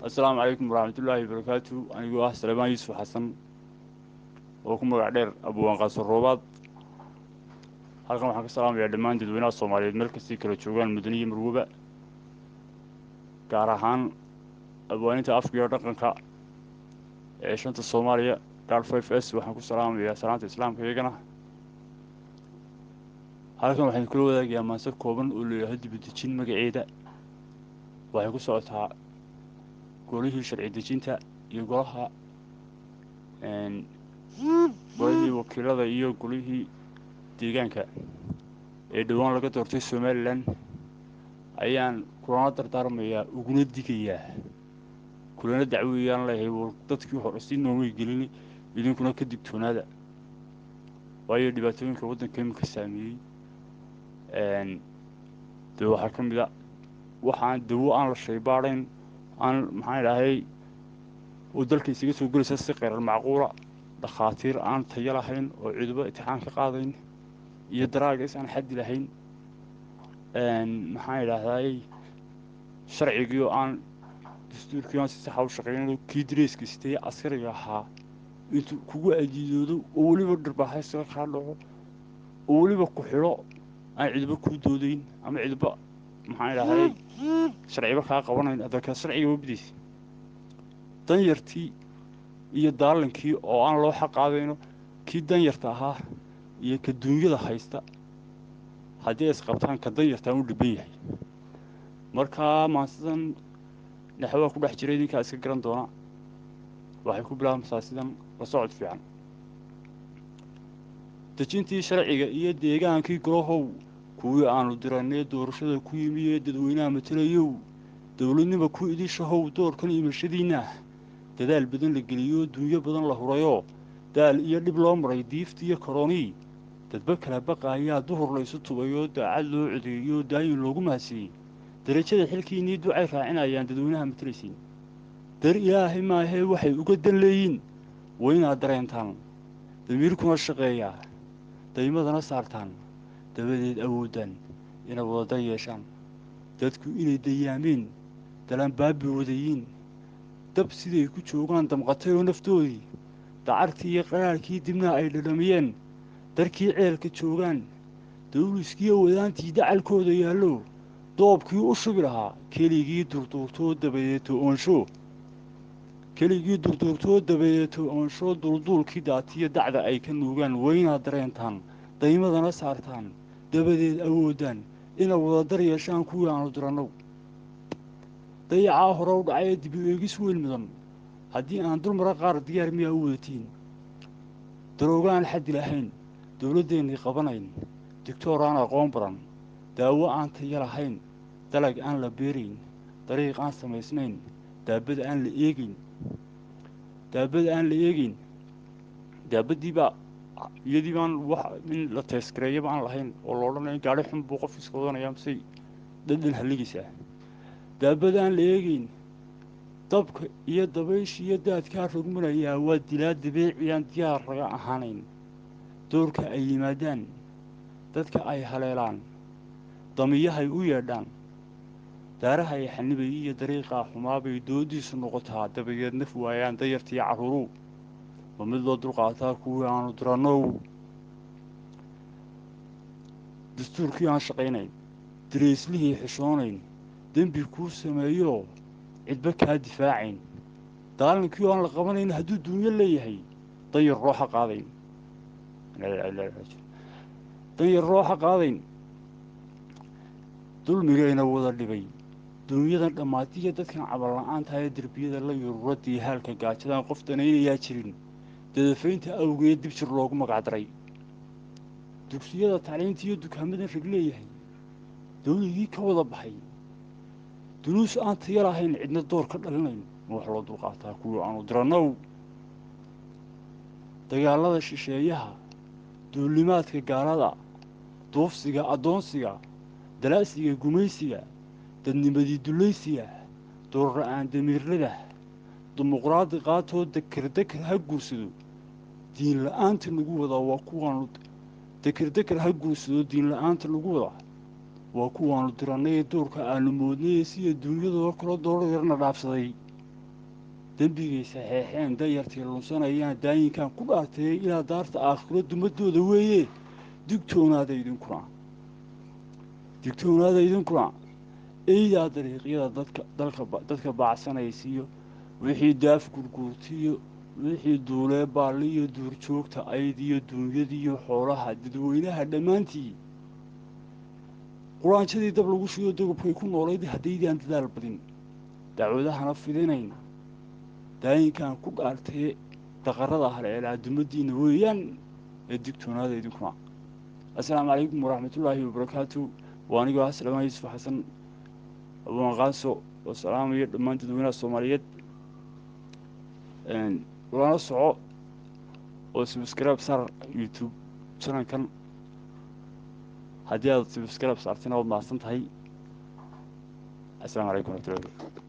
السلام عليكم ورحمة الله وبركاته. أنا جوا سليمان يوسف حسن وكم قاعدين أبو وانقاص الروبات. halkan waxaan ka salaamayaa dhammaan dadweynaha Soomaaliyeed meel kasta kala joogaan mudaniye marwaba gaar ahaan abwaaninta afka iyo dhaqanka ee shanta Soomaaliya gaar 5S waxaan ku salaamayaa salaanta islaamka iyagana halkan waxaan kula wadaagayaa maanta kooban oo leeyahay dibadejin magaceeda waxay ku socotaa golihii sharci dejinta iyo golihii wakiilada iyo golihii deegaanka ee dhawaan laga doortay Somaliland ayaan kulana dardaarmayaa uguna digayaa kulana dacwiyaan leeyahay dadkii hore si noomay gelin idinkuna ka digtoonaada waayo dhibaatooyinka waddanka imika saameeyay dee waxaa ka mid ah waxaan dawo aan la shaybaarayn aan maxaan idhaahay oo dalka isaga soo gelaysa si qeyrar macquula dhakhaatiir aan tayo lahayn oo ciidamo imtixaan ka qaadayn iyo daraagiis aan xaddi lahayn maxaan idhaahday sharcigii oo aan dastuurkii aan si sax u shaqaynayn kii dareeska sitay askariga ahaa intuu kugu ajiidoodo oo weliba dharbaaxaysiga kaa dhaco oo weliba ku xidho aan ciidamo kuu doodayn ama ciidamo maxaan idhaahday sharciba kaa qabanayn adalka sharciga wabdiisa danyartii iyo daalankii oo aan loo xaqaadayno kii danyarta ahaa iyo ka duunyada haysta haddii is qabtaan ka danyartaan u dhiban yahay markaa maansidan naxwaa ku dhex jiray idinkaa iska garan doona waxay ku bilaabmaysaa sidan la socod fiican dejintii sharciga iyo deegaankii golahow kuwii aanu dirannay doorashada ku yimi ee dadweynaha matalayow dowladnima ku idishahow doorkan imashadiinna dadaal badan la geliyo duunyo badan la hurayoo daal iyo dhib loo maray diifti iyo karoonii dadba kala baqaayaa duhur la isu tubayoo daacad loo codeeyo daayin loogu mahadsiiyey darajada xilkiinnii ducay raacinayaan dadweynaha matalaysiin dar ilaahay maahee waxay uga dan leeyiin waa inaad dareentaan damiirkuna shaqeeyaa daymadana saartaan dabadeed awoodaan inay wadada yeeshaan dadku inay dayaameen dalaan baabi wadayiin dab siday ku joogaan damqatay oo naftoodii dacartii iyo qaraarkii dibna ay dhadhamiyeen darkii ceelka joogaan dawliskiiyo wadaantii dacalkooda yaallo doobkii u shubi lahaa keligii durduurtoo dabadeeto oonsho dulduulkii daatiyo dacda ay ka nuugaan waynaad dareentaan daymadana saartaan dabadeed awoodaan inay wadadar yeeshaan kuwii aanu dirannow dayacaa hore u dhacay ee dibi eegis weyn mudan haddii aan dulmara qaar diyaar miyaa u wadatiin daroogaan xaddi lahayn dowladdeennii qabanayn digtoor aan aqoon badan daawo aan tayo lahayn dalag aan la beerayn dariiq aan samaysnayn daabad aan la eegayn daabaddiibaa iyadii baan wax in la teeskareeyaba aan lahayn oo la odhanayo gaadhi xun buu qof iska wadanayaa misay dhadhan halligiisa daabad aan la eegayn dabka iyo dabaysh iyo daadkaa rogmanayaa waa dilaa dabeeciyaan diyaar laga ahaanayn doorka ay yimaadaan dadka ay haleelaan damiyahay u yeedhaan daaraha ay xanibayay iyo dariiqaa xumaabay doodiisu noqotaa dabadeed naf waayaan dayartiiyo carruuruw ma mid loo dulqaataa kuwii aanu dirannow dastuurkii aan shaqaynayn darayslihii xishoonayn dembi kuu sameeyoo cidba kaa difaacayn daalinkii oo aan la qabanayn hadduu duunyo leeyahay danyar rooxa qaadayn dulmigayna wada dhibay duunyadan dhammaatiya dadkan caballa'aantaha ee derbiyada la yururadii haalka gaajadaan qof danaynayaa jirin dadafaynta awgeed dib jir loogu magacdaray dugsiyada tacliinta iyo dukaamadan rag leeyahay dawligii ka wada baxay dunuus aan tayo lahayn cidna door ka dhalinayn ma wax loo dulqaataa kuwii aanu dirannow dagaallada shisheeyaha duulimaadka gaalada duufsiga addoonsiga dalaasiga gumaysiga dadnimadii dullaysiga doorra'aan damiirlada dimuqraadi qaatoo deker ha guursado diinla'aanta lagu wadaa waa kuwaanu deker ha guursado diinla'aanta lagu wadaa waa kuwaanu dirannay ee doorka aanu moodnay ee sida duunyadoo kala doorar yarna dhaafsaday dembigay saxeexeen dayartii lunsanayaan daayinkan ku dhaartay ilaa daarta aakhiro dumadooda weeye digtoonaada idinkuna eydaa dariiqyada dadka baacsanaysiiyo wixii daaf gurguurtiyo wixii duulee baalliyo duurjoogta aydiyo duunyadiyo xoolaha dadweynaha dhammaantii quraanjadii dab lagu shido dogobkay ku noolayd haddaydaan dadaal badin dacwadahana fidinayn daayinkan ku dhaartee daqarada haleelaa dumadiinna weeyaan ee digtoonaada idinkuna assalaamu calaykum waraxmatullaahi wabarakaatu waa anigoo aslama yuusuf xasan abuanqaaso oo salaamaya dhammaan dadweynaha soomaaliyeed lana soco oo subscribe saar youtube channelkan haddii aad subscribe saartina waad mahadsan tahay assalaamu calaykum waraxmatullahi wabarakatu